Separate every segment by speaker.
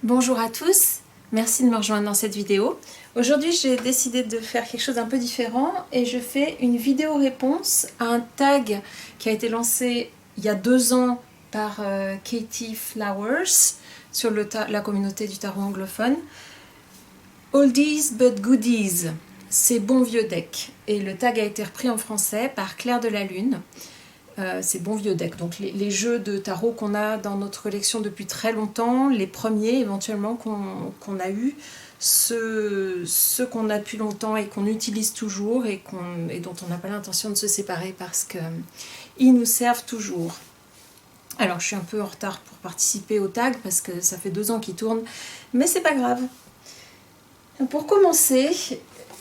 Speaker 1: Bonjour à tous, merci de me rejoindre dans cette vidéo. Aujourd'hui j'ai décidé de faire quelque chose d'un peu différent et je fais une vidéo réponse à un tag qui a été lancé il y a 2 ans par Katie Flowers sur la communauté du tarot anglophone. Oldies but goodies, c'est bon vieux deck. Et le tag a été repris en français par Claire de la Lune. C'est bon vieux deck, donc les jeux de tarot qu'on a dans notre collection depuis très longtemps, les premiers éventuellement qu'on a eu, ceux qu'on a depuis longtemps et qu'on utilise toujours et dont on n'a pas l'intention de se séparer parce qu'ils nous servent toujours. Alors je suis un peu en retard pour participer au tag parce que ça fait 2 ans qu'il tourne, mais c'est pas grave. Pour commencer,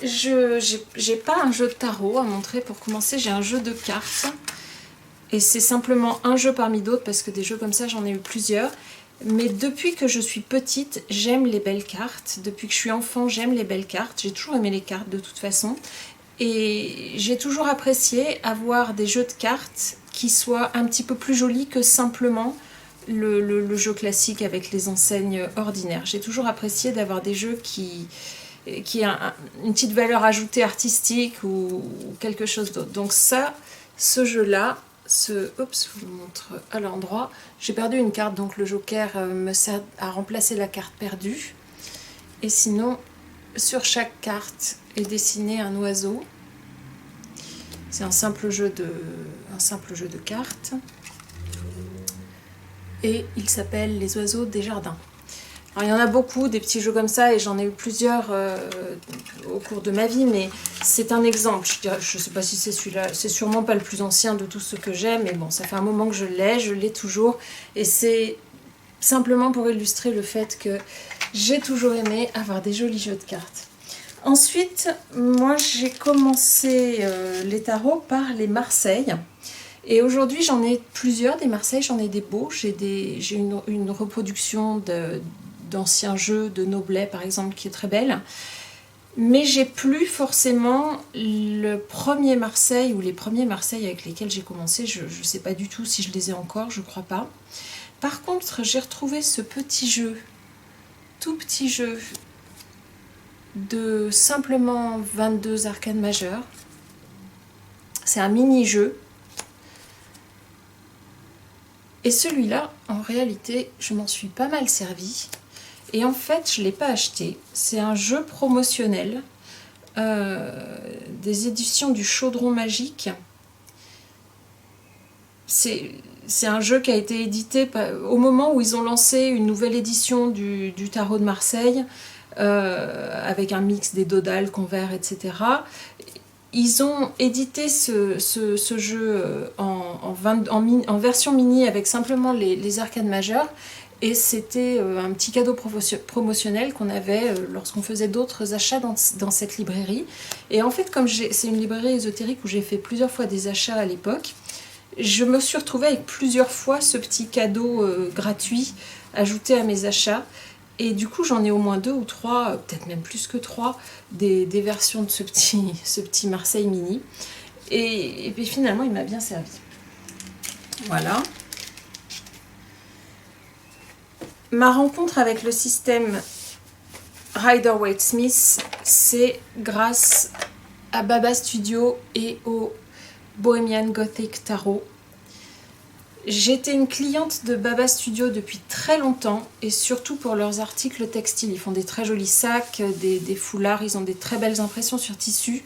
Speaker 1: j'ai pas un jeu de tarot à montrer. Pour commencer, j'ai un jeu de cartes. Et c'est simplement un jeu parmi d'autres, parce que des jeux comme ça, j'en ai eu plusieurs. Mais depuis que je suis petite, j'aime les belles cartes. Depuis que je suis enfant, j'aime les belles cartes. J'ai toujours aimé les cartes de toute façon. Et j'ai toujours apprécié avoir des jeux de cartes qui soient un petit peu plus jolis que simplement le jeu classique avec les enseignes ordinaires. J'ai toujours apprécié d'avoir des jeux qui a une petite valeur ajoutée artistique ou quelque chose d'autre. Donc ça, ce jeu-là, oups, je vous montre à l'endroit. J'ai perdu une carte, donc le joker me sert à remplacer la carte perdue. Et sinon, sur chaque carte est dessiné un oiseau. C'est un simple jeu de cartes. Et il s'appelle Les oiseaux des jardins. Alors, il y en a beaucoup, des petits jeux comme ça, et j'en ai eu plusieurs au cours de ma vie, mais c'est un exemple. Je ne sais pas si c'est celui-là, c'est sûrement pas le plus ancien de tous ceux que j'aime, mais bon, ça fait un moment que je l'ai toujours, et c'est simplement pour illustrer le fait que j'ai toujours aimé avoir des jolis jeux de cartes. Ensuite, moi j'ai commencé les tarots par les Marseilles. Et aujourd'hui, j'en ai plusieurs des Marseilles, j'en ai des beaux. J'ai une reproduction d'anciens jeux de Noblet, par exemple, qui est très belle. Mais j'ai plus forcément le premier Marseille ou les premiers Marseille avec lesquels j'ai commencé. Je ne sais pas du tout si je les ai encore, je crois pas. Par contre, j'ai retrouvé ce petit jeu, tout petit jeu, de simplement 22 arcanes majeures. C'est un mini-jeu. Et celui-là, en réalité, je m'en suis pas mal servi. Et en fait, je ne l'ai pas acheté. C'est un jeu promotionnel des éditions du Chaudron Magique. C'est un jeu qui a été édité au moment où ils ont lancé une nouvelle édition du Tarot de Marseille, avec un mix des dodales, convers, etc. Ils ont édité ce jeu en version mini avec simplement les arcanes majeures. Et c'était un petit cadeau promotionnel qu'on avait lorsqu'on faisait d'autres achats dans cette librairie. Et en fait, comme c'est une librairie ésotérique où j'ai fait plusieurs fois des achats à l'époque, je me suis retrouvée avec plusieurs fois ce petit cadeau gratuit ajouté à mes achats. Et du coup, j'en ai au moins 2 ou 3, peut-être même plus que 3, des versions de ce petit Marseille mini. Et puis finalement, il m'a bien servi. Voilà. Ma rencontre avec le système Rider-Waite-Smith, c'est grâce à Baba Studio et au Bohemian Gothic Tarot. J'étais une cliente de Baba Studio depuis très longtemps et surtout pour leurs articles textiles. Ils font des très jolis sacs, des foulards, ils ont des très belles impressions sur tissu.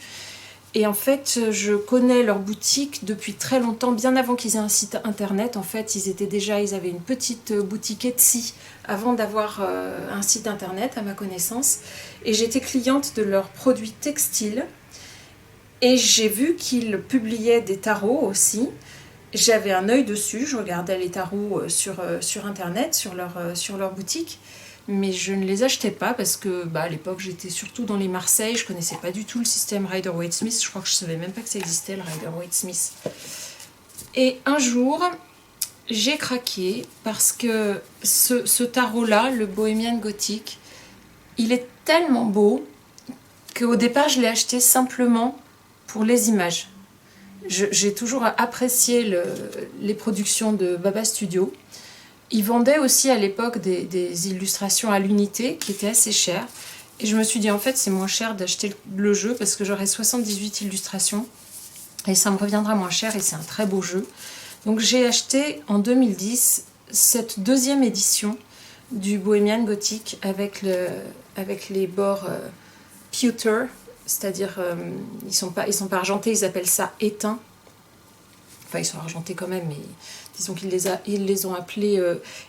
Speaker 1: Et en fait, je connais leur boutique depuis très longtemps, bien avant qu'ils aient un site internet. En fait, ils avaient une petite boutique Etsy avant d'avoir un site internet, à ma connaissance. Et j'étais cliente de leurs produits textiles. Et j'ai vu qu'ils publiaient des tarots aussi. J'avais un œil dessus, je regardais les tarots sur internet, sur leur boutique. Mais je ne les achetais pas parce que à l'époque j'étais surtout dans les Marseilles, je connaissais pas du tout le système Rider-Waite-Smith, je crois que je savais même pas que ça existait le Rider-Waite-Smith. Et un jour, j'ai craqué parce que ce tarot-là, le Bohemian Gothic, il est tellement beau qu'au départ je l'ai acheté simplement pour les images. J'ai toujours apprécié les productions de Baba Studio. Ils vendaient aussi à l'époque des illustrations à l'unité qui étaient assez chères. Et je me suis dit, en fait, c'est moins cher d'acheter le jeu parce que j'aurai 78 illustrations. Et ça me reviendra moins cher et c'est un très beau jeu. Donc j'ai acheté en 2010 cette deuxième édition du Bohemian Gothic avec les bords pewter, c'est-à-dire ils sont pas argentés, ils appellent ça éteints. Enfin, ils sont argentés quand même, mais disons qu'ils les ont appelés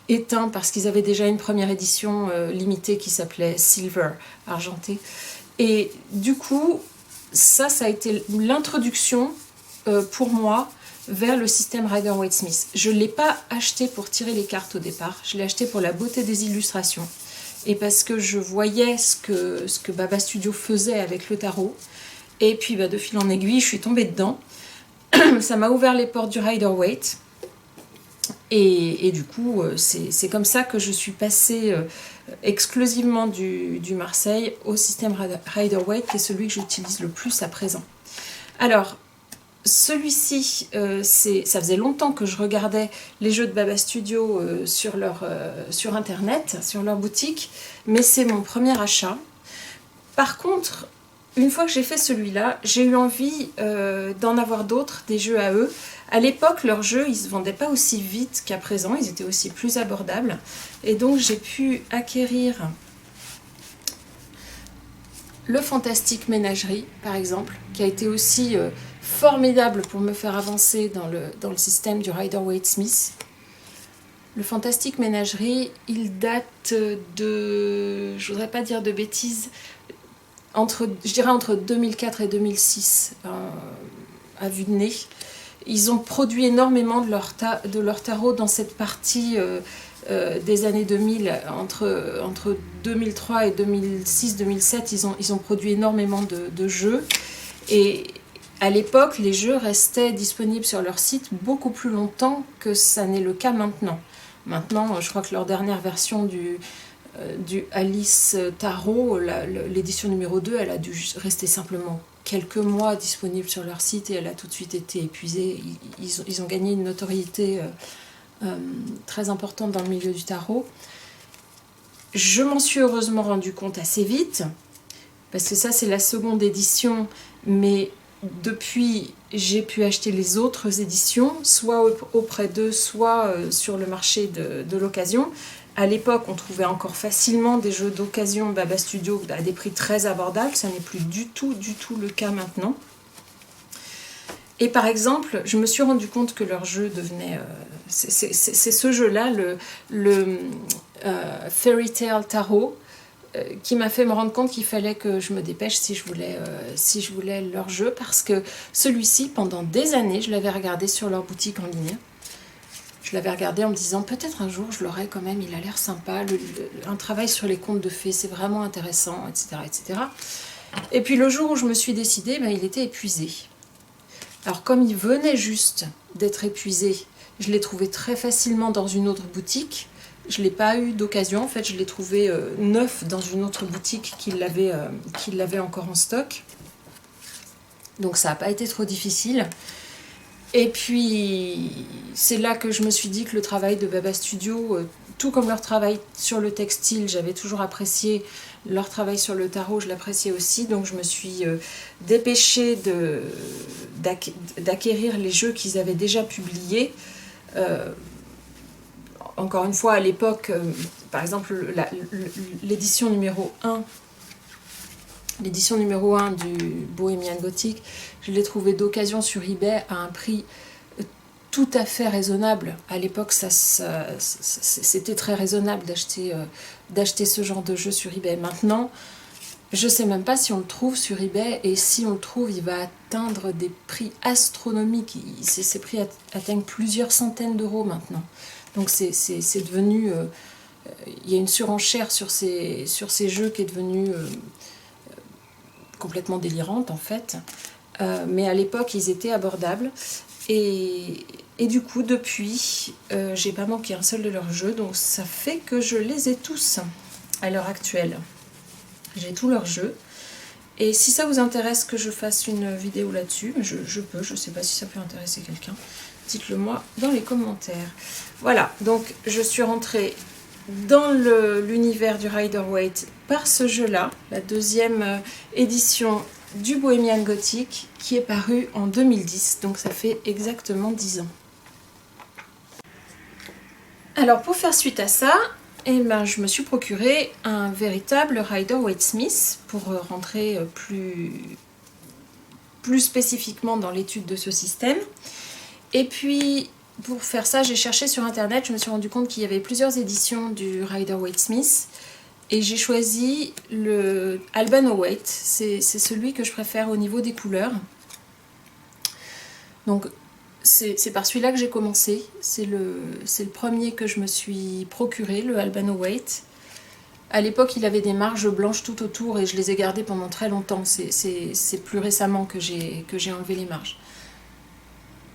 Speaker 1: éteints parce qu'ils avaient déjà une première édition limitée qui s'appelait Silver, argenté. Et du coup, ça a été l'introduction pour moi vers le système Rider-Waite-Smith. Je ne l'ai pas acheté pour tirer les cartes au départ, je l'ai acheté pour la beauté des illustrations. Et parce que je voyais ce que Baba Studio faisait avec le tarot. Et puis de fil en aiguille, je suis tombée dedans. Ça m'a ouvert les portes du Rider-Waite. Et du coup, c'est comme ça que je suis passée exclusivement du Marseille au système Rider-Waite, qui est celui que j'utilise le plus à présent. Alors, celui-ci, ça faisait longtemps que je regardais les jeux de Baba Studio sur internet, sur leur boutique, mais c'est mon premier achat. Par contre, une fois que j'ai fait celui-là, j'ai eu envie d'en avoir d'autres, des jeux à eux. À l'époque, leurs jeux, ils ne se vendaient pas aussi vite qu'à présent, ils étaient aussi plus abordables. Et donc j'ai pu acquérir le Fantastique Ménagerie, par exemple, qui a été aussi formidable pour me faire avancer dans le système du Rider-Waite-Smith. Le Fantastique Ménagerie, il date de... je voudrais pas dire de bêtises, je dirais entre 2004 et 2006, à vue de nez. Ils ont produit énormément de leur tarot dans cette partie des années 2000, entre 2003 et 2006-2007, ils ont produit énormément de jeux. Et à l'époque, les jeux restaient disponibles sur leur site beaucoup plus longtemps que ça n'est le cas maintenant. Maintenant, je crois que leur dernière version du Alice Tarot, l'édition numéro 2, elle a dû rester simplement quelques mois disponible sur leur site et elle a tout de suite été épuisée. Ils ont gagné une notoriété très importante dans le milieu du tarot. Je m'en suis heureusement rendu compte assez vite, parce que ça c'est la seconde édition, mais depuis j'ai pu acheter les autres éditions, soit auprès d'eux, soit sur le marché de l'occasion. À l'époque, on trouvait encore facilement des jeux d'occasion Baba Studio à des prix très abordables. Ça n'est plus du tout le cas maintenant. Et par exemple, je me suis rendu compte que leur jeu devenait... c'est ce jeu-là, le Fairy Tale Tarot, qui m'a fait me rendre compte qu'il fallait que je me dépêche si je voulais leur jeu, parce que celui-ci, pendant des années, je l'avais regardé sur leur boutique en ligne. Je l'avais regardé en me disant peut-être un jour je l'aurai quand même, il a l'air sympa, un travail sur les contes de fées, c'est vraiment intéressant, etc., etc. Et puis le jour où je me suis décidée, il était épuisé. Alors comme il venait juste d'être épuisé, je l'ai trouvé très facilement dans une autre boutique. Je ne l'ai pas eu d'occasion, en fait je l'ai trouvé neuf dans une autre boutique qui l'avait encore en stock. Donc ça n'a pas été trop difficile. Et puis, c'est là que je me suis dit que le travail de Baba Studio, tout comme leur travail sur le textile, j'avais toujours apprécié leur travail sur le tarot, je l'appréciais aussi. Donc, je me suis dépêchée d'acquérir les jeux qu'ils avaient déjà publiés. Encore une fois, à l'époque, par exemple, l'édition numéro 1... L'édition numéro 1 du Bohemian Gothic, je l'ai trouvé d'occasion sur eBay à un prix tout à fait raisonnable. À l'époque, c'était très raisonnable d'acheter ce genre de jeu sur eBay. Maintenant, je ne sais même pas si on le trouve sur eBay, et si on le trouve, il va atteindre des prix astronomiques. Ces prix atteignent plusieurs centaines d'euros maintenant. Donc c'est devenu... il y a une surenchère sur ces jeux qui est devenue... complètement délirante en fait, mais à l'époque ils étaient abordables et du coup depuis j'ai pas manqué un seul de leurs jeux, donc ça fait que je les ai tous à l'heure actuelle. J'ai tous leurs jeux et si ça vous intéresse que je fasse une vidéo là-dessus, je peux, je sais pas si ça peut intéresser quelqu'un, dites-le moi dans les commentaires. Voilà, donc je suis rentrée dans l'univers du Rider-Waite par ce jeu-là, la deuxième édition du Bohemian Gothic qui est paru en 2010, donc ça fait exactement 10 ans. Alors pour faire suite à ça, eh ben, je me suis procuré un véritable Rider-Waite Smith pour rentrer plus spécifiquement dans l'étude de ce système. Et puis pour faire ça, j'ai cherché sur internet, je me suis rendu compte qu'il y avait plusieurs éditions du Rider-Waite Smith et j'ai choisi le Albano Waite, c'est celui que je préfère au niveau des couleurs. Donc c'est par celui-là que j'ai commencé, c'est le premier que je me suis procuré, le Albano Waite. À l'époque, il avait des marges blanches tout autour et je les ai gardées pendant très longtemps. C'est plus récemment que j'ai enlevé les marges.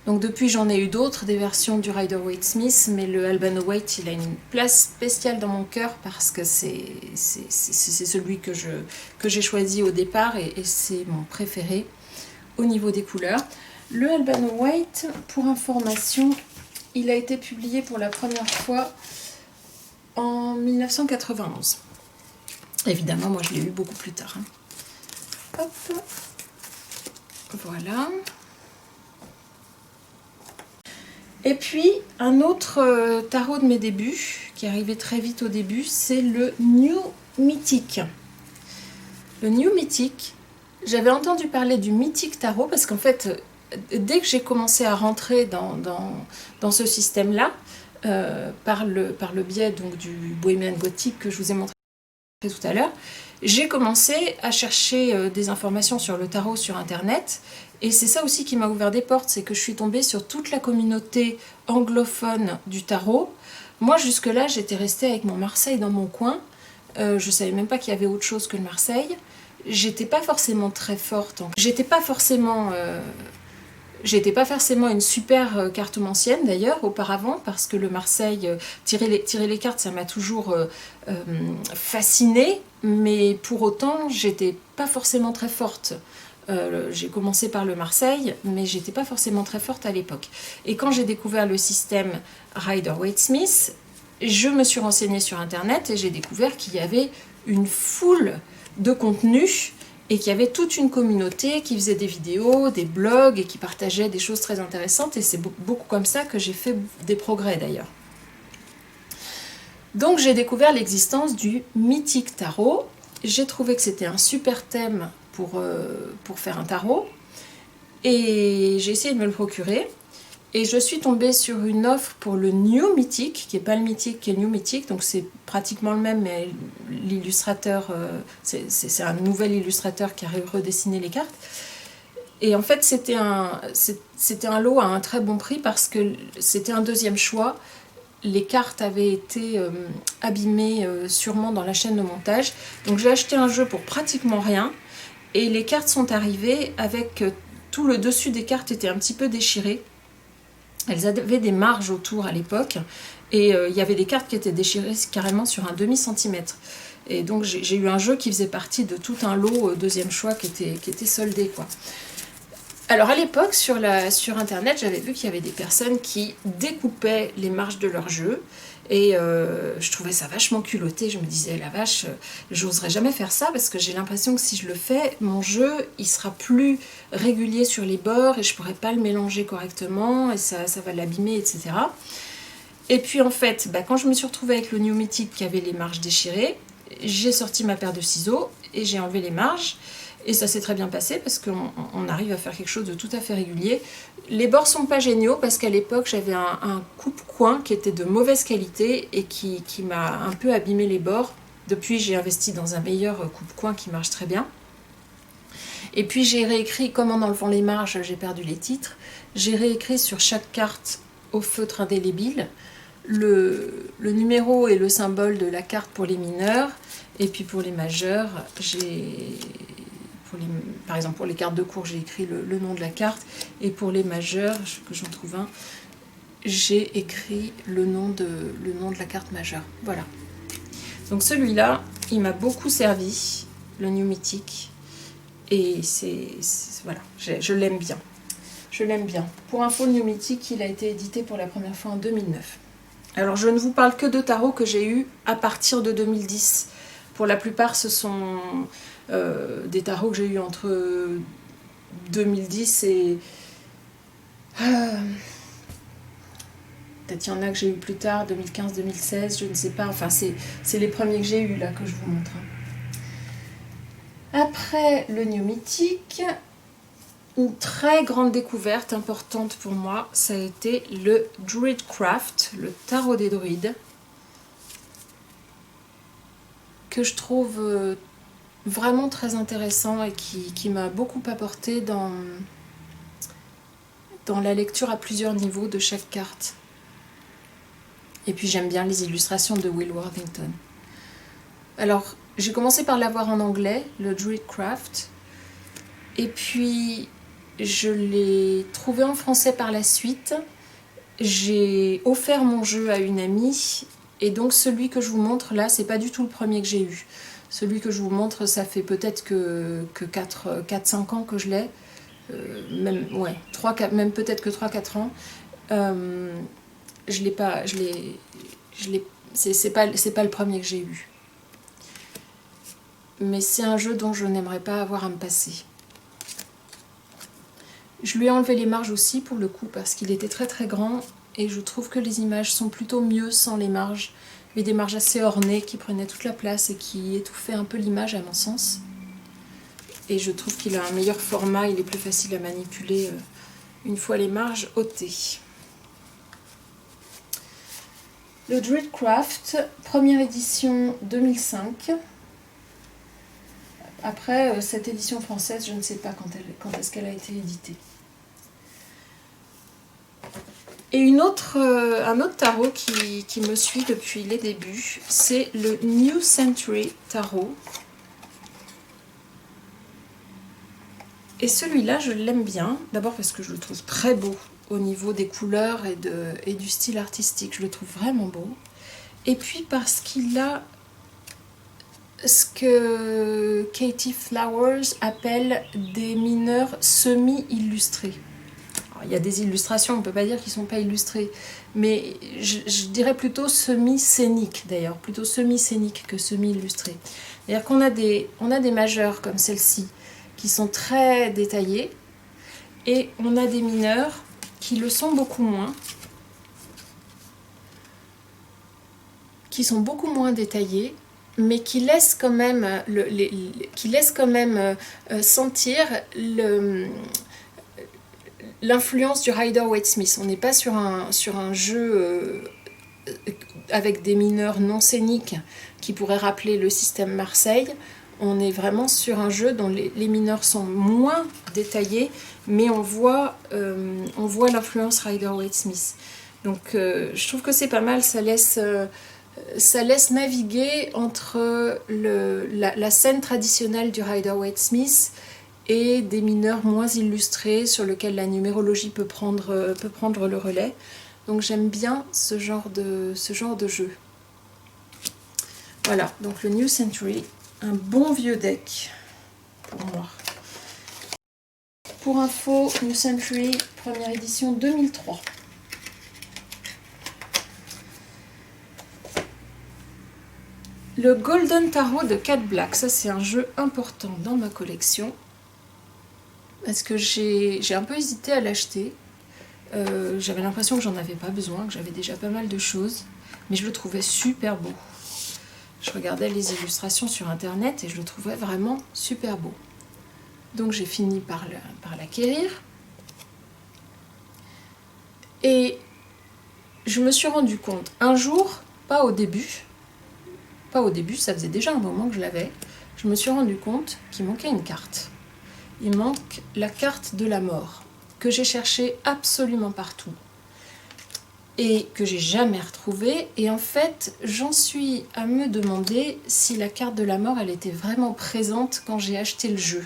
Speaker 1: Donc depuis, j'en ai eu d'autres, des versions du Rider-Waite Smith, mais le Albano Waite, il a une place spéciale dans mon cœur parce que c'est celui que j'ai choisi au départ et c'est mon préféré au niveau des couleurs. Le Albano Waite, pour information, il a été publié pour la première fois en 1991. Évidemment, moi je l'ai eu beaucoup plus tard. Hop, voilà. Et puis, un autre tarot de mes débuts, qui arrivait très vite au début, c'est le New Mythic. Le New Mythic, j'avais entendu parler du Mythic Tarot, parce qu'en fait, dès que j'ai commencé à rentrer dans ce système-là, par le biais donc, du Bohemian Gothic que je vous ai montré tout à l'heure, j'ai commencé à chercher des informations sur le tarot sur internet et c'est ça aussi qui m'a ouvert des portes, c'est que je suis tombée sur toute la communauté anglophone du tarot. Moi jusque là j'étais restée avec mon Marseille dans mon coin, je savais même pas qu'il y avait autre chose que le Marseille, j'étais pas forcément très forte, j'étais pas forcément une super cartomancienne d'ailleurs auparavant parce que le Marseille, tirer les cartes ça m'a toujours fascinée, mais pour autant j'étais pas forcément très forte. J'ai commencé par le Marseille, mais j'étais pas forcément très forte à l'époque. Et quand j'ai découvert le système Rider-Waite Smith, je me suis renseignée sur internet et j'ai découvert qu'il y avait une foule de contenus et qu'il y avait toute une communauté qui faisait des vidéos, des blogs et qui partageait des choses très intéressantes et c'est beaucoup comme ça que j'ai fait des progrès d'ailleurs. Donc j'ai découvert l'existence du Mythic Tarot, j'ai trouvé que c'était un super thème pour faire un tarot et j'ai essayé de me le procurer et je suis tombée sur une offre pour le New Mythic, qui n'est pas le Mythic, qui est le New Mythic, donc c'est pratiquement le même, mais l'illustrateur, c'est un nouvel illustrateur qui a redessiné les cartes. Et en fait, c'était un lot à un très bon prix parce que c'était un deuxième choix. Les cartes avaient été abîmées sûrement dans la chaîne de montage. Donc j'ai acheté un jeu pour pratiquement rien. Et les cartes sont arrivées avec tout le dessus des cartes était un petit peu déchiré. Elles avaient des marges autour à l'époque et il y avait des cartes qui étaient déchirées carrément sur un demi-centimètre. Et donc j'ai eu un jeu qui faisait partie de tout un lot deuxième choix qui était soldé, quoi. Alors à l'époque sur internet j'avais vu qu'il y avait des personnes qui découpaient les marges de leur jeu et je trouvais ça vachement culotté. Je me disais la vache, j'oserais jamais faire ça parce que j'ai l'impression que si je le fais, mon jeu il sera plus régulier sur les bords et je pourrais pas le mélanger correctement et ça va l'abîmer, etc. Et puis en fait, quand je me suis retrouvée avec le New Mythic qui avait les marges déchirées, j'ai sorti ma paire de ciseaux et j'ai enlevé les marges. Et ça s'est très bien passé parce qu'on arrive à faire quelque chose de tout à fait régulier. Les bords sont pas géniaux parce qu'à l'époque j'avais un coupe-coin qui était de mauvaise qualité et qui m'a un peu abîmé les bords. Depuis j'ai investi dans un meilleur coupe-coin qui marche très bien. Et puis j'ai réécrit, comme en enlevant les marges j'ai perdu les titres, j'ai réécrit sur chaque carte au feutre indélébile le numéro et le symbole de la carte pour les mineurs. Et puis pour les majeurs, par exemple pour les cartes de cours j'ai écrit le nom de la carte et pour les majeurs, que j'en trouve un, j'ai écrit le nom de la carte majeure. Voilà. Donc celui-là, il m'a beaucoup servi, le New Mythic, et voilà, je l'aime bien. Je l'aime bien. Pour info, le New Mythic, il a été édité pour la première fois en 2009. Alors je ne vous parle que de tarots que j'ai eu à partir de 2010. Pour la plupart, ce sont des tarots que j'ai eu entre 2010 et... peut-être il y en a que j'ai eu plus tard, 2015, 2016, je ne sais pas. Enfin, c'est les premiers que j'ai eu là que je vous montre. Après le New Mythic, une très grande découverte importante pour moi, ça a été le Druidcraft, le tarot des druides, que je trouve vraiment très intéressant et qui m'a beaucoup apporté dans la lecture à plusieurs niveaux de chaque carte. Et puis j'aime bien les illustrations de Will Worthington. Alors, j'ai commencé par l'avoir en anglais, le Druidcraft, et puis je l'ai trouvé en français par la suite. J'ai offert mon jeu à une amie, et donc celui que je vous montre là, c'est pas du tout le premier que j'ai eu. Celui que je vous montre, ça fait peut-être que 4-5 ans que je l'ai, même, ouais, même peut-être que 3-4 ans. Je l'ai pas, c'est pas le premier que j'ai eu. Mais c'est un jeu dont je n'aimerais pas avoir à me passer. Je lui ai enlevé les marges aussi pour le coup parce qu'il était très très grand et je trouve que les images sont plutôt mieux sans les marges. Il y avait des marges assez ornées qui prenaient toute la place et qui étouffaient un peu l'image à mon sens. Et je trouve qu'il a un meilleur format, il est plus facile à manipuler une fois les marges ôtées. Le Druidcraft, première édition 2005. Après, cette édition française, je ne sais pas quand est-ce qu'elle a été éditée. Et un autre tarot qui me suit depuis les débuts, c'est le New Century Tarot. Et celui-là, je l'aime bien, d'abord parce que je le trouve très beau au niveau des couleurs et du style artistique. Je le trouve vraiment beau. Et puis parce qu'il a ce que Katie Flowers appelle des mineurs semi-illustrés. Il y a des illustrations, on ne peut pas dire qu'ils ne sont pas illustrés, mais je dirais plutôt semi-scéniques d'ailleurs, plutôt semi-scéniques que semi-illustrés. C'est-à-dire qu'on a des majeurs comme celle-ci qui sont très détaillés et on a des mineurs qui le sont beaucoup moins, qui sont beaucoup moins détaillés, mais qui laissent quand même, sentir l'influence du Rider-Waite-Smith. On n'est pas sur un jeu avec des mineurs non scéniques qui pourraient rappeler le système Marseille. On est vraiment sur un jeu dont les mineurs sont moins détaillés, mais on voit l'influence Rider-Waite-Smith. Donc je trouve que c'est pas mal, ça laisse naviguer entre la scène traditionnelle du Rider-Waite-Smith et des mineurs moins illustrés sur lesquels la numérologie peut prendre le relais. Donc j'aime bien ce genre de jeu. Voilà, donc le New Century, un bon vieux deck pour moi. Pour info, New Century, première édition 2003. Le Golden Tarot de Cat Black, ça c'est un jeu important dans ma collection. Parce que j'ai un peu hésité à l'acheter. J'avais l'impression que j'en avais pas besoin, que j'avais déjà pas mal de choses. Mais je le trouvais super beau. Je regardais les illustrations sur internet et je le trouvais vraiment super beau. Donc j'ai fini par l'acquérir. Et je me suis rendu compte un jour, pas au début, ça faisait déjà un moment que je l'avais, je me suis rendu compte qu'il manquait une carte. Il manque la carte de la mort, que j'ai cherchée absolument partout et que j'ai jamais retrouvée. Et en fait, j'en suis à me demander si la carte de la mort, elle était vraiment présente quand j'ai acheté le jeu.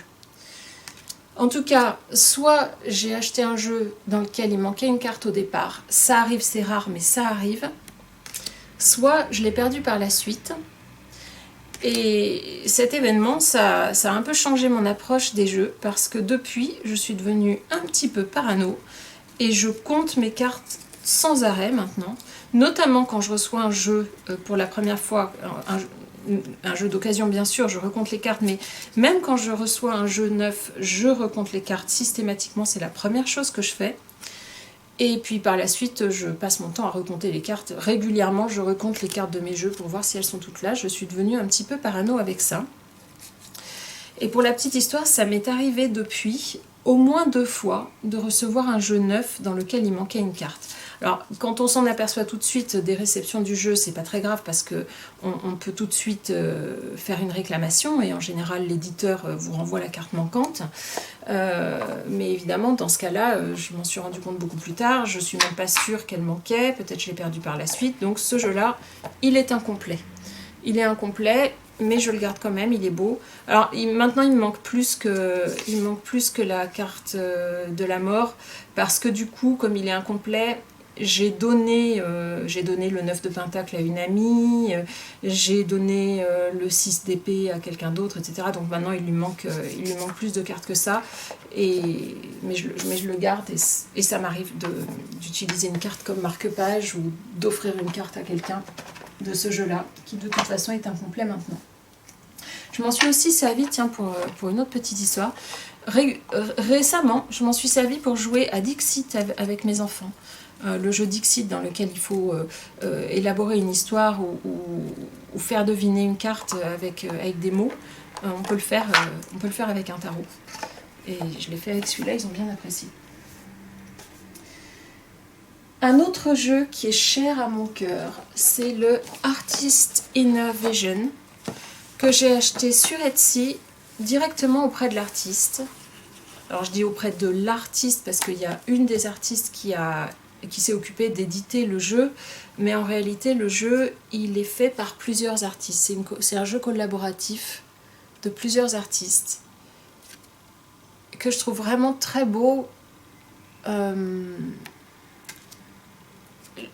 Speaker 1: En tout cas, soit j'ai acheté un jeu dans lequel il manquait une carte au départ, ça arrive, c'est rare, mais ça arrive, soit je l'ai perdu par la suite. Et cet événement, ça a un peu changé mon approche des jeux, parce que depuis, je suis devenue un petit peu parano, et je compte mes cartes sans arrêt maintenant, notamment quand je reçois un jeu pour la première fois, un jeu d'occasion bien sûr, je recompte les cartes, mais même quand je reçois un jeu neuf, je recompte les cartes systématiquement, c'est la première chose que je fais. Et puis par la suite, je passe mon temps à recompter les cartes. Régulièrement, je recompte les cartes de mes jeux pour voir si elles sont toutes là. Je suis devenue un petit peu parano avec ça. Et pour la petite histoire, ça m'est arrivé depuis au moins 2 fois de recevoir un jeu neuf dans lequel il manquait une carte. Alors, quand on s'en aperçoit tout de suite des réceptions du jeu, c'est pas très grave parce que on peut tout de suite faire une réclamation et en général l'éditeur vous renvoie la carte manquante. Mais évidemment, dans ce cas-là, je m'en suis rendu compte beaucoup plus tard. Je suis même pas sûre qu'elle manquait. Peut-être je l'ai perdu par la suite. Donc ce jeu-là, il est incomplet. Il est incomplet, mais je le garde quand même. Il est beau. Alors maintenant, il me manque plus que la carte de la mort parce que du coup, comme il est incomplet, j'ai donné le 9 de pentacle à une amie, j'ai donné le 6 d'épée à quelqu'un d'autre, etc. Donc maintenant il lui manque plus de cartes que ça, mais je le garde et ça m'arrive d'utiliser une carte comme marque-page ou d'offrir une carte à quelqu'un de ce jeu-là, qui de toute façon est incomplet maintenant. Je m'en suis aussi servi, tiens, pour une autre petite histoire. Récemment, je m'en suis servi pour jouer à Dixit avec mes enfants. Le jeu Dixit dans lequel il faut élaborer une histoire ou faire deviner une carte avec des mots. On peut le faire avec un tarot. Et je l'ai fait avec celui-là, ils ont bien apprécié. Un autre jeu qui est cher à mon cœur, c'est le Artist Inner Vision, que j'ai acheté sur Etsy directement auprès de l'artiste. Alors je dis auprès de l'artiste parce qu'il y a une des artistes qui s'est occupée d'éditer le jeu, mais en réalité le jeu il est fait par plusieurs artistes. C'est un jeu collaboratif de plusieurs artistes que je trouve vraiment très beau.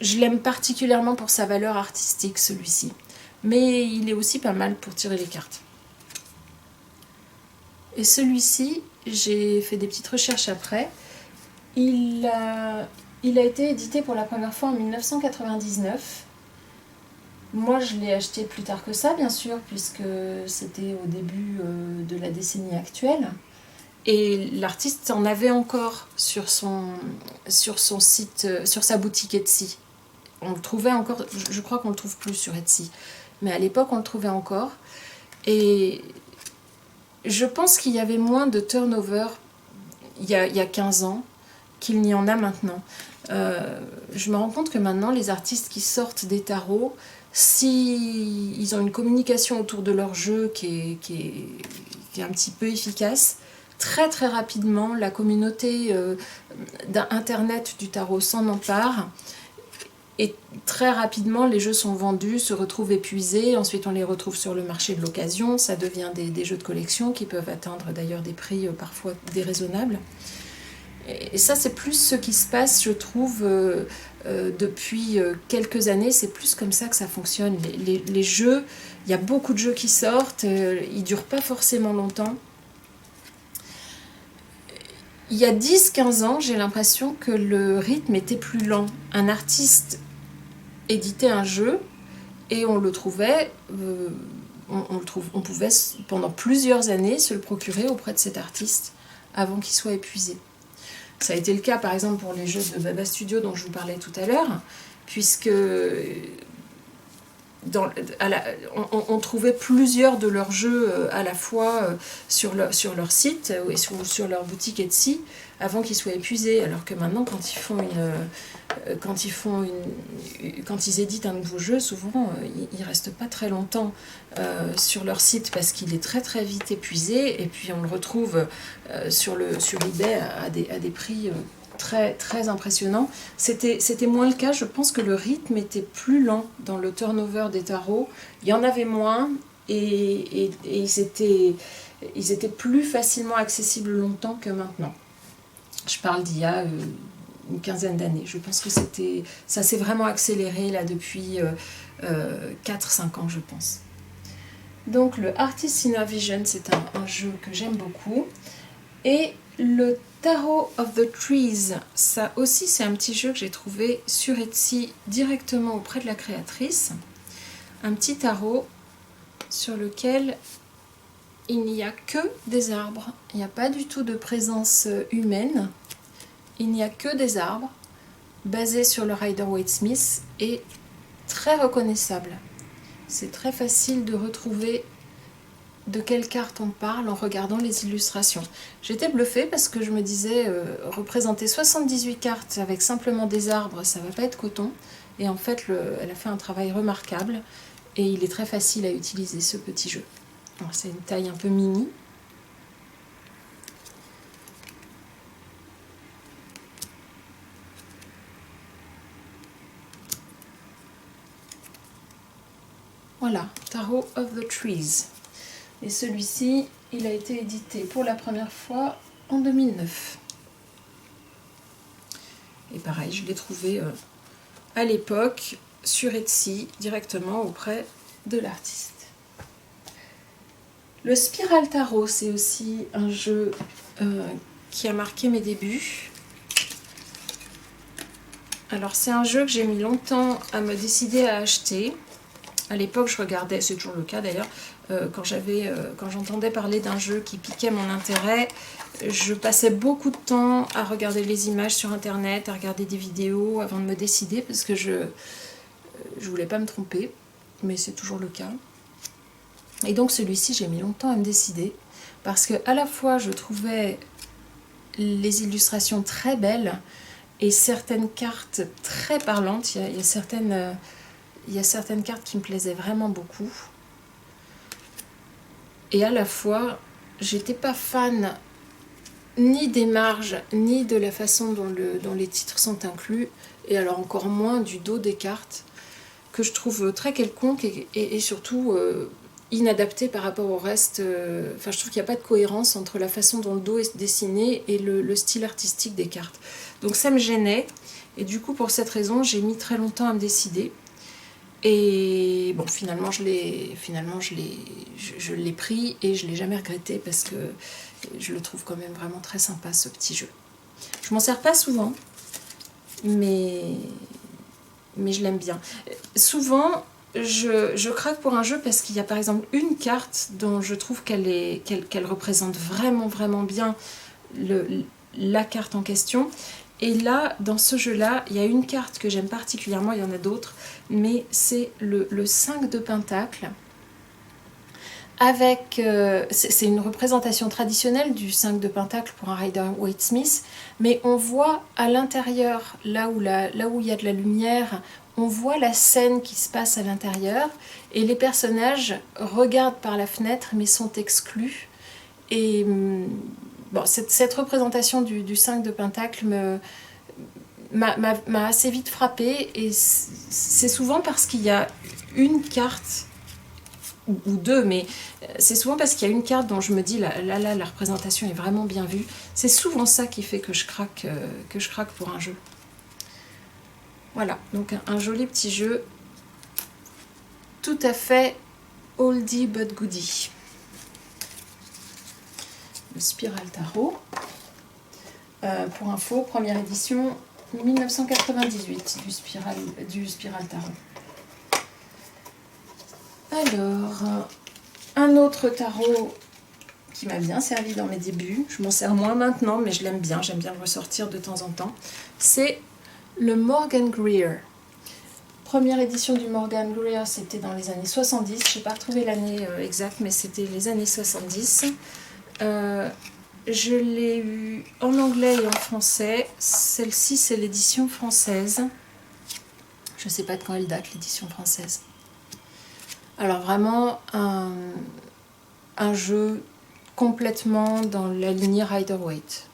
Speaker 1: Je l'aime particulièrement pour sa valeur artistique, celui-ci, mais il est aussi pas mal pour tirer les cartes. Et celui-ci, j'ai fait des petites recherches après, il a été édité pour la première fois en 1999. Moi, je l'ai acheté plus tard que ça, bien sûr, puisque c'était au début de la décennie actuelle. Et l'artiste en avait encore sur son site, sur sa boutique Etsy. On le trouvait encore, je crois qu'on le trouve plus sur Etsy, mais à l'époque on le trouvait encore. Et je pense qu'il y avait moins de turnover il y a 15 ans qu'il n'y en a maintenant. Je me rends compte que maintenant les artistes qui sortent des tarots, si ils ont une communication autour de leur jeu qui est un petit peu efficace, très très rapidement la communauté d'internet du tarot s'en empare et très rapidement les jeux sont vendus, se retrouvent épuisés, ensuite on les retrouve sur le marché de l'occasion, ça devient des jeux de collection qui peuvent atteindre d'ailleurs des prix parfois déraisonnables. Et ça c'est plus ce qui se passe, je trouve, depuis quelques années, c'est plus comme ça que ça fonctionne. Les jeux, il y a beaucoup de jeux qui sortent, ils ne durent pas forcément longtemps. Il y a 10-15 ans, j'ai l'impression que le rythme était plus lent. Un artiste éditait un jeu et on le trouvait, on pouvait pendant plusieurs années se le procurer auprès de cet artiste avant qu'il soit épuisé. Ça a été le cas par exemple pour les jeux de Baba Studio dont je vous parlais tout à l'heure, puisque on trouvait plusieurs de leurs jeux à la fois sur leur site et sur leur boutique Etsy avant qu'ils soient épuisés, alors que maintenant quand ils éditent un nouveau jeu, souvent ils restent pas très longtemps sur leur site parce qu'il est très très vite épuisé et puis on le retrouve sur eBay à des prix très, très impressionnant. C'était moins le cas, je pense que le rythme était plus lent dans le turnover des tarots. Il y en avait moins et ils étaient plus facilement accessibles longtemps que maintenant. Je parle d'il y a une quinzaine d'années. Je pense que ça s'est vraiment accéléré là depuis 4-5 ans, je pense. Donc le Artist Inner Vision, c'est un jeu que j'aime beaucoup. Et le Tarot of the Trees, ça aussi c'est un petit jeu que j'ai trouvé sur Etsy directement auprès de la créatrice. Un petit tarot sur lequel il n'y a que des arbres. Il n'y a pas du tout de présence humaine. Il n'y a que des arbres, basés sur le Rider-Waite-Smith et très reconnaissable. C'est très facile de retrouver de quelle carte on parle en regardant les illustrations. J'étais bluffée parce que je me disais représenter 78 cartes avec simplement des arbres, ça va pas être coton. Et en fait, elle a fait un travail remarquable et il est très facile à utiliser ce petit jeu. C'est une taille un peu mini. Voilà, Tarot of the Trees. Et celui-ci, il a été édité pour la première fois en 2009. Et pareil, je l'ai trouvé à l'époque sur Etsy, directement auprès de l'artiste. Le Spiral Tarot, c'est aussi un jeu qui a marqué mes débuts. Alors c'est un jeu que j'ai mis longtemps à me décider à acheter. À l'époque, je regardais, c'est toujours le cas d'ailleurs, quand j'entendais parler d'un jeu qui piquait mon intérêt, je passais beaucoup de temps à regarder les images sur internet, à regarder des vidéos avant de me décider parce que je voulais pas me tromper, mais c'est toujours le cas. Et donc celui-ci, j'ai mis longtemps à me décider parce que à la fois je trouvais les illustrations très belles et certaines cartes très parlantes. Il y a certaines cartes qui me plaisaient vraiment beaucoup. Et à la fois, j'étais pas fan ni des marges, ni de la façon dont les titres sont inclus, et alors encore moins du dos des cartes, que je trouve très quelconque et surtout inadapté par rapport au reste. Enfin, je trouve qu'il n'y a pas de cohérence entre la façon dont le dos est dessiné et le style artistique des cartes. Donc ça me gênait, et du coup, pour cette raison, j'ai mis très longtemps à me décider. Et bon, finalement, je l'ai pris et je ne l'ai jamais regretté parce que je le trouve quand même vraiment très sympa, ce petit jeu. Je m'en sers pas souvent, mais je l'aime bien. Souvent, je craque pour un jeu parce qu'il y a par exemple une carte dont je trouve qu'elle représente vraiment, vraiment bien la carte en question. Et là, dans ce jeu-là, il y a une carte que j'aime particulièrement, il y en a d'autres, mais c'est le 5 de Pentacle. C'est une représentation traditionnelle du 5 de Pentacle pour un Rider-Waite-Smith, mais on voit à l'intérieur, là où il y a de la lumière, on voit la scène qui se passe à l'intérieur, et les personnages regardent par la fenêtre, mais sont exclus. Et bon, cette représentation du 5 de Pentacle m'a assez vite frappée, et c'est souvent parce qu'il y a une carte, ou deux, mais c'est souvent parce qu'il y a une carte dont je me dis là, la représentation est vraiment bien vue. C'est souvent ça qui fait que je craque pour un jeu. Voilà, donc un joli petit jeu, tout à fait oldie but goodie. Le Spiral Tarot. Pour info, première édition 1998 du Spiral Tarot. Alors, un autre tarot qui m'a bien servi dans mes débuts, je m'en sers moins maintenant, mais je l'aime bien, j'aime bien le ressortir de temps en temps, c'est le Morgan Greer. Première édition du Morgan Greer, c'était dans les années 70, je n'ai pas retrouvé l'année exacte, mais c'était les années 70. Je l'ai eu en anglais et en français. Celle-ci, c'est l'édition française. Je ne sais pas de quand elle date, l'édition française. Alors vraiment, un jeu complètement dans la lignée Rider-Waite.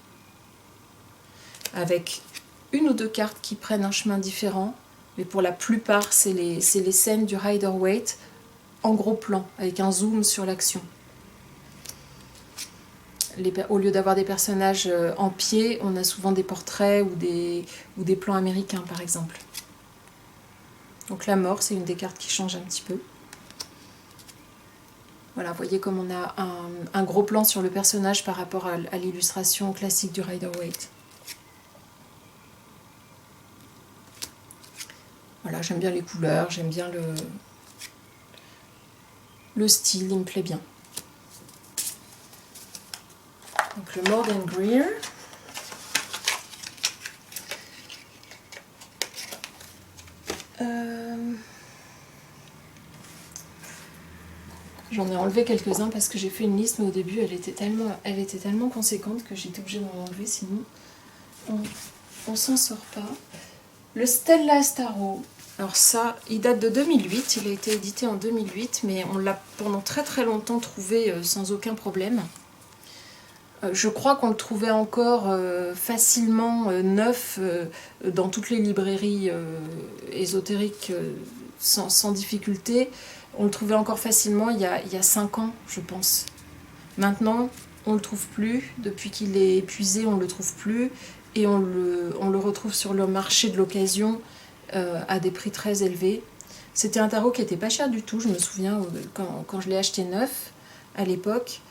Speaker 1: Avec une ou deux cartes qui prennent un chemin différent, mais pour la plupart, c'est les scènes du Rider-Waite en gros plan, avec un zoom sur l'action. Au lieu d'avoir des personnages en pied, on a souvent des portraits ou des plans américains, par exemple. Donc la mort, c'est une des cartes qui change un petit peu. Voilà, vous voyez comme on a un gros plan sur le personnage par rapport à l'illustration classique du Rider-Waite. Voilà, j'aime bien les couleurs, j'aime bien le style, il me plaît bien. Donc le Mord and Greer. J'en ai enlevé quelques-uns parce que j'ai fait une liste, mais au début elle était tellement conséquente que j'étais obligée d'en enlever, sinon on s'en sort pas. Le Stella Starro, alors ça, il date de 2008, il a été édité en 2008, mais on l'a pendant très très longtemps trouvé sans aucun problème. Je crois qu'on le trouvait encore facilement neuf dans toutes les librairies ésotériques sans difficulté. On le trouvait encore facilement il y a 5 ans, je pense. Maintenant, on ne le trouve plus. Depuis qu'il est épuisé, on ne le trouve plus. Et on le retrouve sur le marché de l'occasion à des prix très élevés. C'était un tarot qui n'était pas cher du tout. Je me souviens quand je l'ai acheté neuf à l'époque.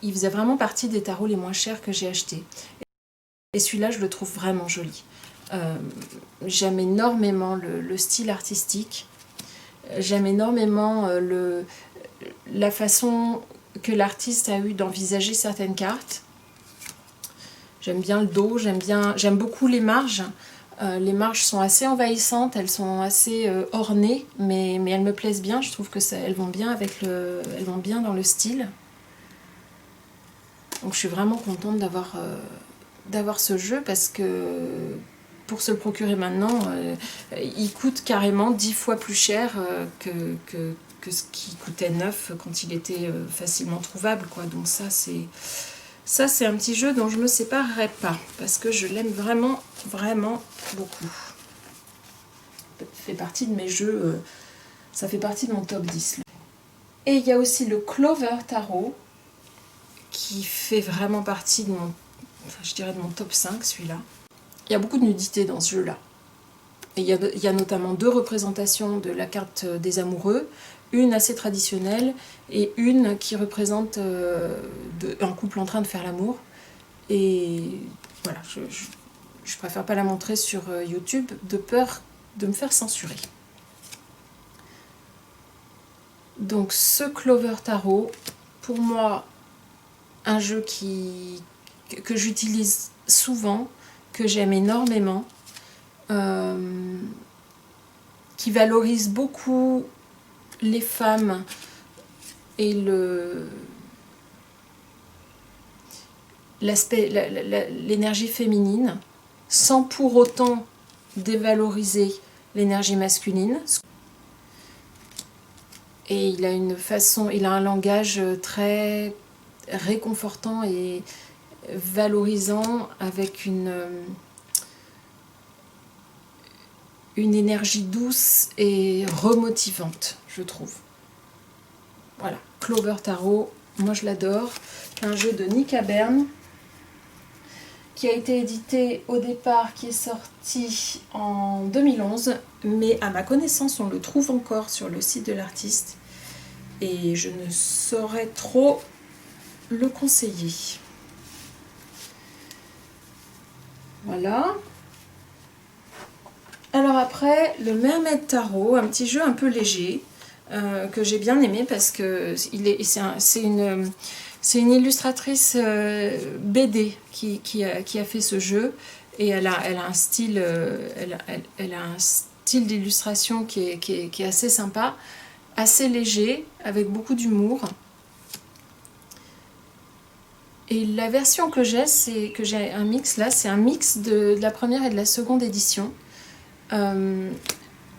Speaker 1: Il faisait vraiment partie des tarots les moins chers que j'ai achetés. Et celui-là, je le trouve vraiment joli. J'aime énormément le style artistique. J'aime énormément la façon que l'artiste a eu d'envisager certaines cartes. J'aime bien le dos, j'aime beaucoup les marges. Les marges sont assez envahissantes, elles sont assez ornées, mais elles me plaisent bien. Je trouve que elles vont bien elles vont bien dans le style. Donc je suis vraiment contente d'avoir ce jeu parce que pour se le procurer maintenant, il coûte carrément 10 fois plus cher que ce qui coûtait neuf quand il était facilement trouvable, quoi. Donc ça c'est un petit jeu dont je ne me séparerai pas parce que je l'aime vraiment, vraiment beaucoup. Ça fait partie de mes jeux, ça fait partie de mon top 10. Et il y a aussi le Clover Tarot qui fait vraiment partie de mon top 5, celui-là. Il y a beaucoup de nudité dans ce jeu-là. Il y a notamment 2 représentations de la carte des amoureux, une assez traditionnelle et une qui représente un couple en train de faire l'amour. Et voilà, je préfère pas la montrer sur YouTube de peur de me faire censurer. Donc ce Clover Tarot, pour moi, un jeu que j'utilise souvent, que j'aime énormément, qui valorise beaucoup les femmes et l'énergie féminine, sans pour autant dévaloriser l'énergie masculine. Et il a un langage très réconfortant et valorisant avec une énergie douce et remotivante, je trouve. Voilà, Clover Tarot, moi je l'adore. C'est un jeu de Nika Bern qui a été édité au départ, qui est sorti en 2011, mais à ma connaissance on le trouve encore sur le site de l'artiste et je ne saurais trop le conseiller. Voilà. Alors après, le Mermaid Tarot, un petit jeu un peu léger, que j'ai bien aimé parce que c'est une illustratrice BD qui a fait ce jeu et elle a un style d'illustration qui est assez sympa, assez léger, avec beaucoup d'humour. Et la version que j'ai, c'est que j'ai un mix là, c'est un mix de la première et de la seconde édition.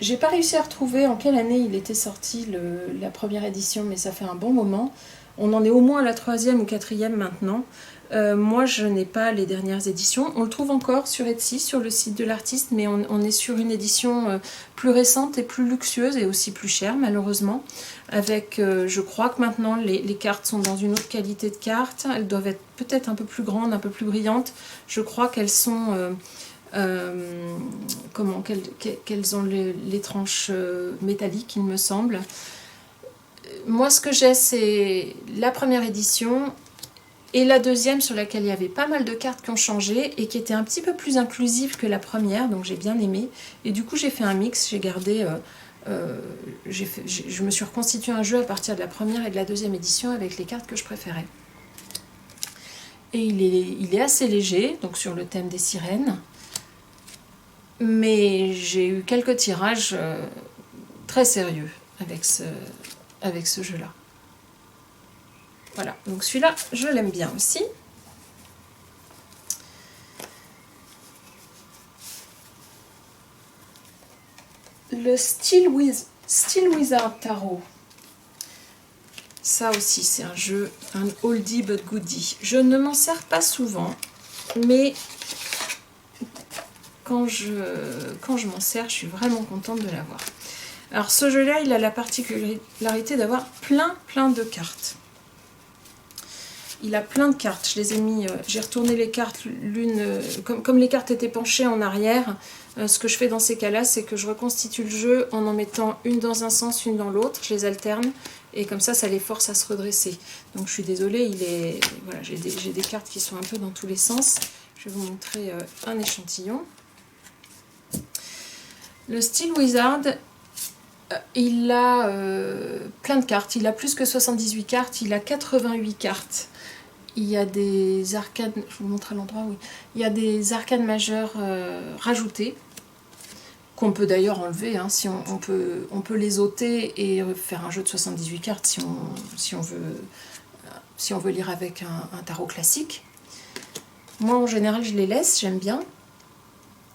Speaker 1: J'ai pas réussi à retrouver en quelle année il était sorti la première édition, mais ça fait un bon moment. On en est au moins à la 3e ou 4e maintenant. Moi je n'ai pas les dernières éditions. On le trouve encore sur Etsy, sur le site de l'artiste, mais on est sur une édition plus récente et plus luxueuse et aussi plus chère malheureusement. Avec, je crois que maintenant les cartes sont dans une autre qualité de cartes. Elles doivent être peut-être un peu plus grandes, un peu plus brillantes. Je crois qu'elles sont... qu'elles ont les tranches métalliques, il me semble. moi ce que j'ai c'est la première édition et la deuxième sur laquelle il y avait pas mal de cartes qui ont changé et qui était un petit peu plus inclusive que la première, donc j'ai bien aimé. Et du coup j'ai fait un mix, j'ai gardé... je me suis reconstitué un jeu à partir de la première et de la deuxième édition avec les cartes que je préférais. Et il est assez léger, donc sur le thème des sirènes. Mais j'ai eu quelques tirages très sérieux avec ce jeu-là. Voilà, donc celui-là, je l'aime bien aussi. Le Steel Wizard Tarot. Ça aussi, c'est un jeu, un oldie but goodie. Je ne m'en sers pas souvent, mais quand je m'en sers, je suis vraiment contente de l'avoir. Alors ce jeu-là, il a la particularité d'avoir plein de cartes. Il a plein de cartes. Je les ai mis, j'ai retourné les cartes l'une, comme les cartes étaient penchées en arrière. Ce que je fais dans ces cas-là, c'est que je reconstitue le jeu en mettant une dans un sens, une dans l'autre. Je les alterne et comme ça les force à se redresser. Donc je suis désolée, voilà, j'ai des cartes qui sont un peu dans tous les sens. Je vais vous montrer un échantillon. Le Steel Wizard, il a plein de cartes. Il a plus que 78 cartes. Il a 88 cartes. Il y a des arcanes, je vous montre à l'endroit, oui. Il y a des arcanes majeures rajoutées, qu'on peut d'ailleurs enlever, hein, si on peut les ôter et faire un jeu de 78 cartes si on veut lire avec un tarot classique. Moi en général je les laisse, j'aime bien.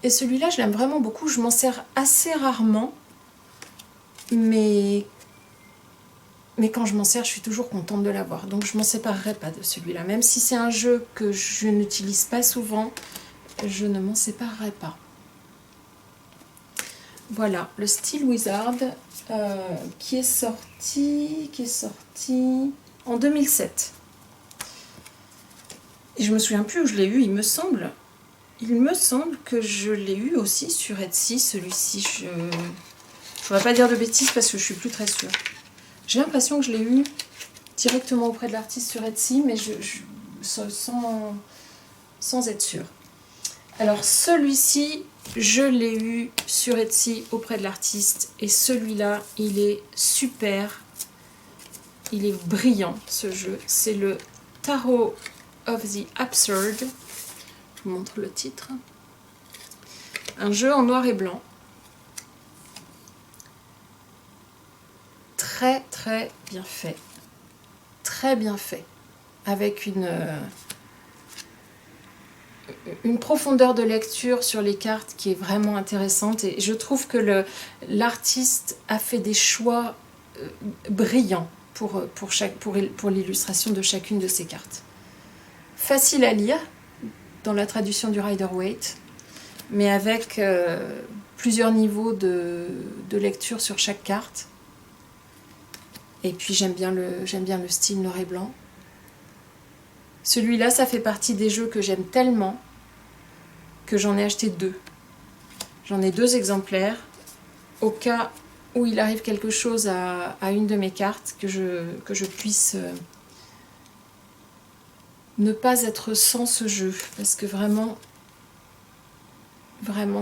Speaker 1: Et celui-là je l'aime vraiment beaucoup, je m'en sers assez rarement, mais quand je m'en sers, je suis toujours contente de l'avoir. Donc je ne m'en séparerai pas de celui-là. Même si c'est un jeu que je n'utilise pas souvent, je ne m'en séparerai pas. Voilà, le Steel Wizard qui est sorti en 2007. Et je me souviens plus où je l'ai eu, il me semble que je l'ai eu aussi sur Etsy, celui-ci. Je ne voudrais pas dire de bêtises parce que je suis plus très sûre. J'ai l'impression que je l'ai eu directement auprès de l'artiste sur Etsy, mais sans être sûre. Alors celui-ci, je l'ai eu sur Etsy auprès de l'artiste, et celui-là, il est super. Il est brillant, ce jeu. C'est le Tarot of the Absurd. Je vous montre le titre. Un jeu en noir et blanc. Très bien fait. Très bien fait. Avec une profondeur de lecture sur les cartes qui est vraiment intéressante. Et je trouve que l'artiste a fait des choix brillants pour l'illustration de chacune de ces cartes. Facile à lire dans la traduction du Rider-Waite, mais avec plusieurs niveaux de lecture sur chaque carte. Et puis j'aime bien le style noir et blanc. Celui-là, ça fait partie des jeux que j'aime tellement que j'en ai acheté 2. J'en ai 2 exemplaires au cas où il arrive quelque chose à une de mes cartes, que je puisse ne pas être sans ce jeu, parce que vraiment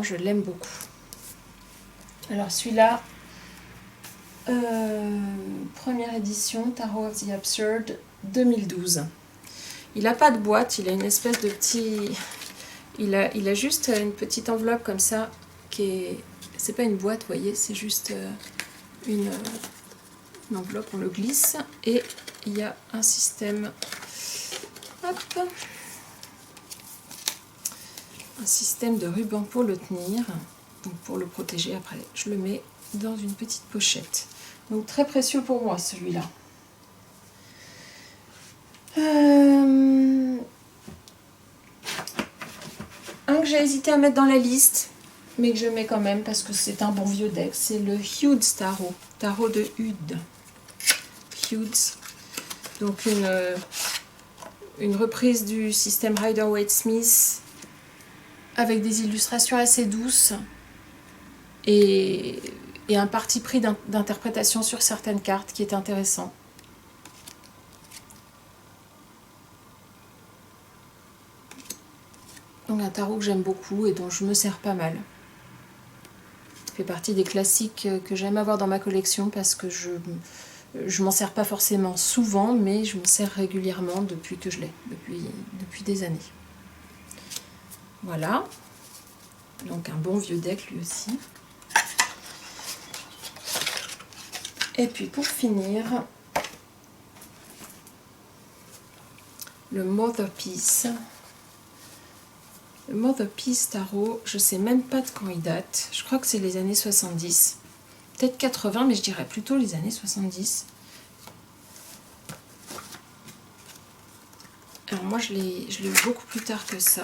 Speaker 1: je l'aime beaucoup. Alors celui-là, première édition, Tarot of the Absurd, 2012. Il n'a pas de boîte, il a une espèce de petit... Il a juste une petite enveloppe comme ça, qui est... C'est pas une boîte, vous voyez, c'est juste une enveloppe, on le glisse. Et il y a un système... Hop, un système de ruban pour le tenir, donc pour le protéger. Après, je le mets dans une petite pochette. Donc très précieux pour moi, celui-là. Un que j'ai hésité à mettre dans la liste, mais que je mets quand même parce que c'est un bon vieux deck, c'est le Hudes Tarot, Tarot de Hudes. Hudes, donc une reprise du système Rider-Waite-Smith avec des illustrations assez douces et et un parti pris d'interprétation sur certaines cartes qui est intéressant. Donc un tarot que j'aime beaucoup et dont je me sers pas mal. Il fait partie des classiques que j'aime avoir dans ma collection parce que je m'en sers pas forcément souvent, mais je m'en sers régulièrement depuis que je l'ai, depuis des années. Voilà. Donc un bon vieux deck lui aussi. Et puis pour finir, le Mother Peace. Le Mother Peace Tarot, je sais même pas de quand il date. Je crois que c'est les années 70. Peut-être 80, mais je dirais plutôt les années 70. Alors moi, je l'ai eu beaucoup plus tard que ça.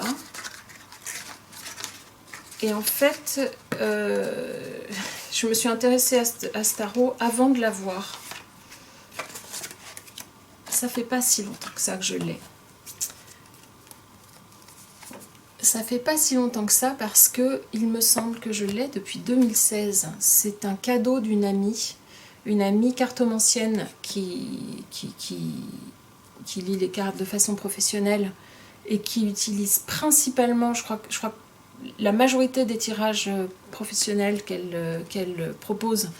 Speaker 1: Et en fait, je me suis intéressée à ce tarot avant de l'avoir. Ça fait pas si longtemps que ça que je l'ai. Ça fait pas si longtemps que ça parce que il me semble que je l'ai depuis 2016. C'est un cadeau d'une amie cartomancienne qui lit les cartes de façon professionnelle et qui utilise principalement, je crois que la majorité des tirages professionnels qu'elle propose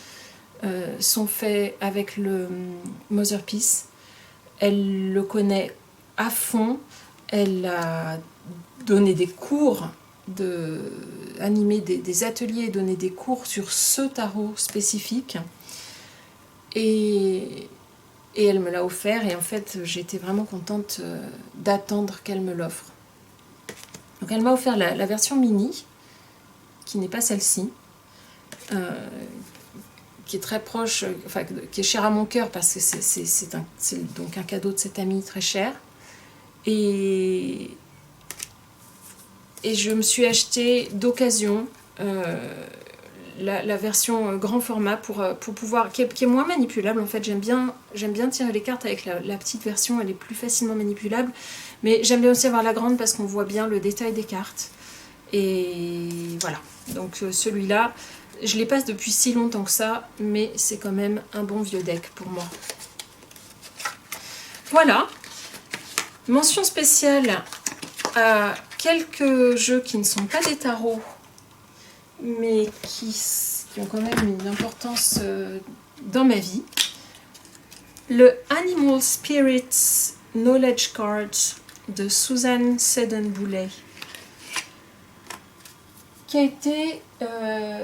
Speaker 1: sont faits avec le Mother Peace. Elle le connaît à fond. Elle a donné des cours, animé des ateliers, donné des cours sur ce tarot spécifique. Et elle me l'a offert et en fait j'étais vraiment contente d'attendre qu'elle me l'offre. Donc elle m'a offert la version mini, qui n'est pas celle-ci, qui est très proche, enfin qui est chère à mon cœur parce que c'est donc un cadeau de cette amie très cher. Et je me suis acheté d'occasion la version grand format pour pouvoir, qui est moins manipulable en fait. J'aime bien tirer les cartes avec la petite version, elle est plus facilement manipulable, mais j'aime bien aussi avoir la grande parce qu'on voit bien le détail des cartes. Et voilà, donc celui-là, je les passe depuis si longtemps que ça, mais c'est quand même un bon vieux deck pour moi. Voilà, mention spéciale à quelques jeux qui ne sont pas des tarots, mais qui ont quand même une importance dans ma vie. Le Animal Spirits Knowledge Card de Suzanne Seddon-Boulet, qui a été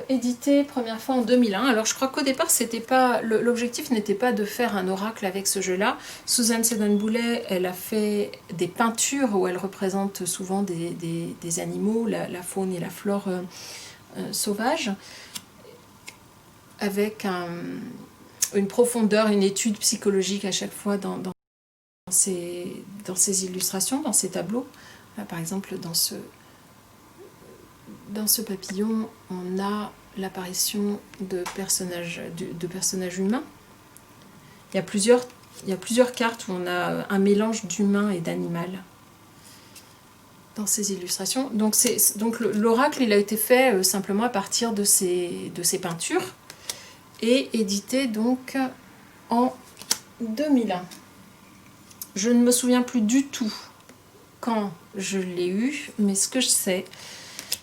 Speaker 1: édité première fois en 2001. Alors je crois qu'au départ, l'objectif n'était pas de faire un oracle avec ce jeu-là. Suzanne Seddon-Boulet, elle a fait des peintures où elle représente souvent des animaux, la faune et la flore sauvage, avec une profondeur, une étude psychologique à chaque fois dans ces illustrations, dans ces tableaux. Là, par exemple, dans ce papillon, on a l'apparition de personnages humains. Il y a plusieurs cartes où on a un mélange d'humain et d'animal dans ces illustrations. Donc l'oracle, il a été fait simplement à partir de ces peintures et édité donc en 2001. Je ne me souviens plus du tout quand je l'ai eu, mais ce que je sais,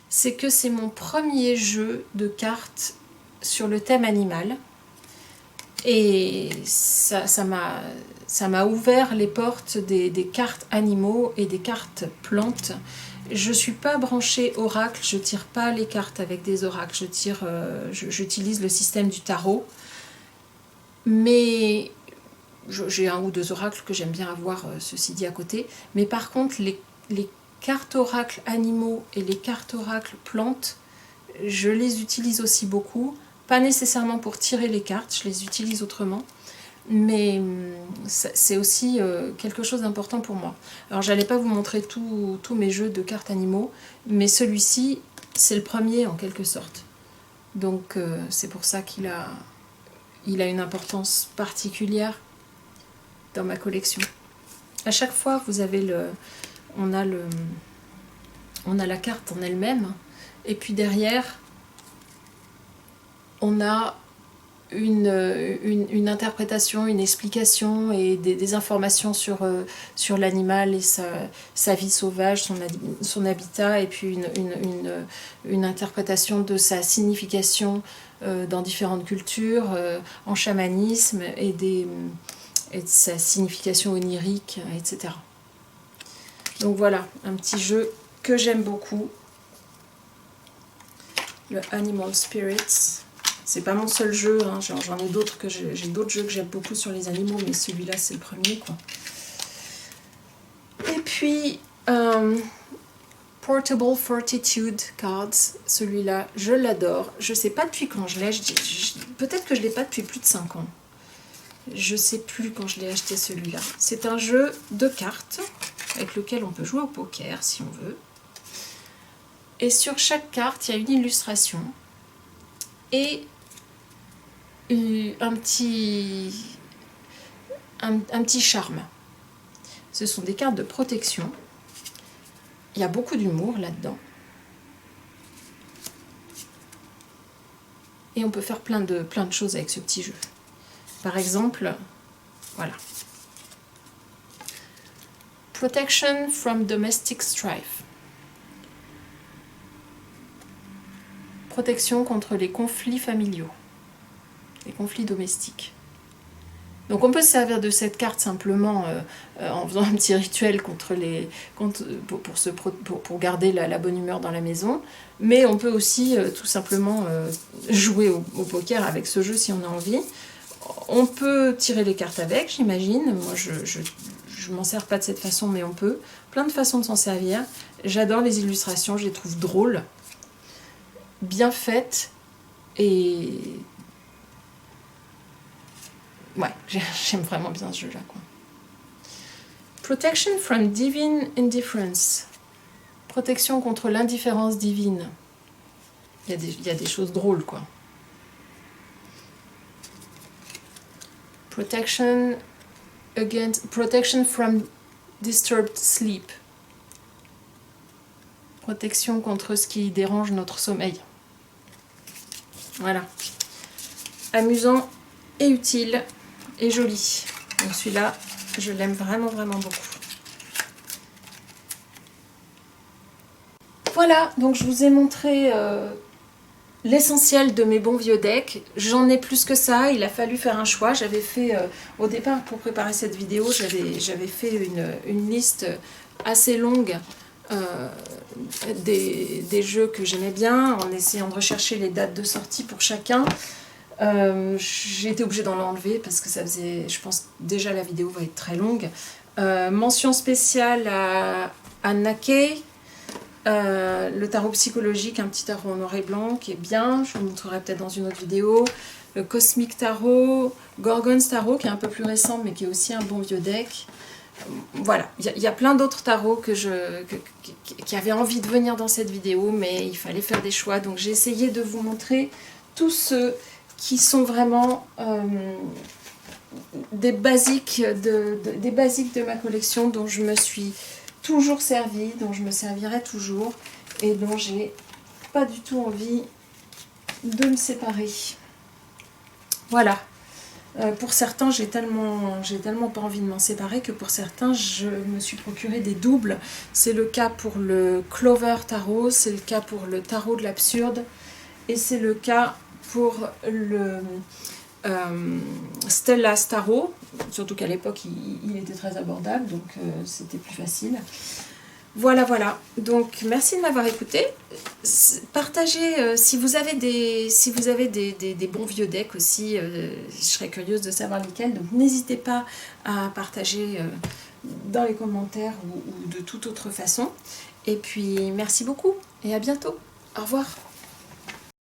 Speaker 1: c'est que c'est mon premier jeu de cartes sur le thème animal. Et ça m'a ouvert les portes des cartes animaux et des cartes plantes. Je ne suis pas branchée oracle, je ne tire pas les cartes avec des oracles, j'utilise le système du tarot. Mais j'ai un ou deux oracles que j'aime bien avoir, ceci dit, à côté. Mais par contre, les cartes oracles animaux et les cartes oracles plantes, je les utilise aussi beaucoup. Pas nécessairement pour tirer les cartes, je les utilise autrement. Mais c'est aussi quelque chose d'important pour moi. Alors j'allais pas vous montrer tous mes jeux de cartes animaux, mais celui-ci, c'est le premier en quelque sorte. Donc c'est pour ça qu'il a une importance particulière dans ma collection. À chaque fois, vous avez on a la carte en elle-même, et puis derrière, on a une interprétation, une explication et des informations sur l'animal et sa vie sauvage, son habitat, et puis une interprétation de sa signification dans différentes cultures, en chamanisme, et de sa signification onirique, etc. Donc voilà, un petit jeu que j'aime beaucoup, le Animal Spirits. C'est pas mon seul jeu, hein. J'en ai d'autres, j'ai d'autres jeux que j'aime beaucoup sur les animaux, mais celui-là c'est le premier, quoi. Et puis Portable Fortitude Cards, celui-là je l'adore. Je sais pas depuis quand je l'ai, peut-être que je l'ai pas depuis plus de 5 ans. Je sais plus quand je l'ai acheté, celui-là. C'est un jeu de cartes avec lequel on peut jouer au poker si on veut. Et sur chaque carte, il y a une illustration et un petit charme. Ce sont des cartes de protection. Il y a beaucoup d'humour là-dedans. Et on peut faire plein de choses avec ce petit jeu. Par exemple, voilà. Protection from domestic strife. Protection contre les conflits familiaux. Les conflits domestiques. Donc on peut se servir de cette carte simplement en faisant un petit rituel pour garder la bonne humeur dans la maison. Mais on peut aussi tout simplement jouer au poker avec ce jeu si on a envie. On peut tirer les cartes avec, j'imagine. Moi je m'en sers pas de cette façon, mais on peut. Plein de façons de s'en servir. J'adore les illustrations, je les trouve drôles, bien faites et... Ouais, j'aime vraiment bien ce jeu-là, quoi. Protection from divine indifference. Protection contre l'indifférence divine. Il y a des choses drôles, quoi. Protection from disturbed sleep. Protection contre ce qui dérange notre sommeil. Voilà. Amusant et utile. Et joli. Donc celui-là, je l'aime vraiment, vraiment beaucoup. Voilà, donc je vous ai montré l'essentiel de mes bons vieux decks. J'en ai plus que ça, il a fallu faire un choix. J'avais fait, au départ, pour préparer cette vidéo, j'avais fait une liste assez longue des jeux que j'aimais bien, en essayant de rechercher les dates de sortie pour chacun. J'ai été obligée d'en enlever parce que ça faisait, je pense déjà la vidéo va être très longue. Mention spéciale à Nakei, le tarot psychologique, un petit tarot en noir et blanc qui est bien, je vous le montrerai peut-être dans une autre vidéo. Le Cosmic Tarot, Gorgon's Tarot qui est un peu plus récent mais qui est aussi un bon vieux deck. Voilà, il y a plein d'autres tarots qui avaient envie de venir dans cette vidéo, mais il fallait faire des choix, donc j'ai essayé de vous montrer tous ceux qui sont vraiment des basiques de ma collection, dont je me suis toujours servie, dont je me servirai toujours, et dont j'ai pas du tout envie de me séparer. Voilà. Pour certains, j'ai tellement pas envie de m'en séparer que pour certains, je me suis procuré des doubles. C'est le cas pour le Clover Tarot, c'est le cas pour le Tarot de l'Absurde, et c'est le cas pour le Stella's Tarot, surtout qu'à l'époque, il était très abordable, donc c'était plus facile. Voilà, donc merci de m'avoir écouté. Partagez si vous avez des bons vieux decks aussi, je serais curieuse de savoir lesquels, donc n'hésitez pas à partager dans les commentaires ou de toute autre façon. Et puis merci beaucoup et à bientôt. Au revoir.